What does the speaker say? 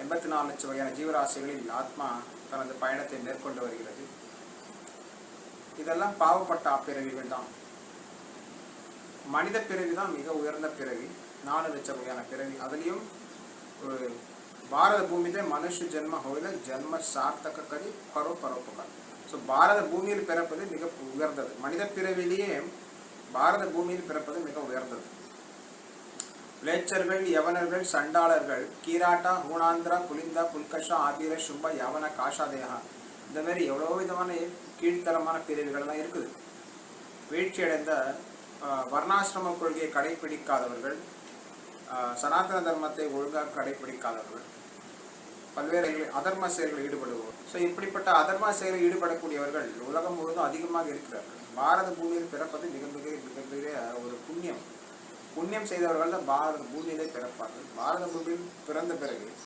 84 லட்சம் வகையான ஜீவராசிகளில் ஆத்மா தனது பயணத்தை மேற்கொண்டு வருகிறது. இதெல்லாம் பாவப்பட்ட பிறவிகள் தான். மனித பிறவி தான் மிக உயர்ந்த பிறவி, 4 லட்சம் வகையான பிறவி. அதுலேயும் ஒரு பாரத பூமியிலே மனுஷ ஜென்ம ஹோயில ஜென்ம சார்த்தக கதி பரோ பரோப்பகார். ஸோ பாரத பூமியில் பிறப்பது மிக உயர்ந்தது. மனித பிறவிலேயே பாரத பூமியில் பிறப்பது மிக உயர்ந்தது. லேச்சர்கள், யவனர்கள், சண்டாளர்கள், கீராட்டா, ஹூணாந்திரா, புலிந்தா, புல்கஷா, ஆபீர, சும்ப, யவன, காஷாதேகா, இந்த மாதிரி எவ்வளோ விதமான கீழ்த்தரமான பிரிவுகள்லாம் இருக்குது. வீழ்ச்சியடைந்த வர்ணாசிரம கொள்கையை கடைபிடிக்காதவர்கள், சனாதன தர்மத்தை ஒழுங்காக கடைபிடிக்காதவர்கள், பல்வேறு அதர்ம செயல்களில் ஈடுபடுவோர். ஸோ இப்படிப்பட்ட அதர்ம செயலில் ஈடுபடக்கூடியவர்கள் உலகம் முழுவதும் அதிகமாக இருக்கிறார்கள். பாரத பூமியில் பிறப்பது மிகப்பெரிய ஒரு புண்ணியம் செய்தவர்கள் தான் பாரத பூமியிலே பிறப்பார்கள். பாரத பூமியில் பிறந்த பிறகு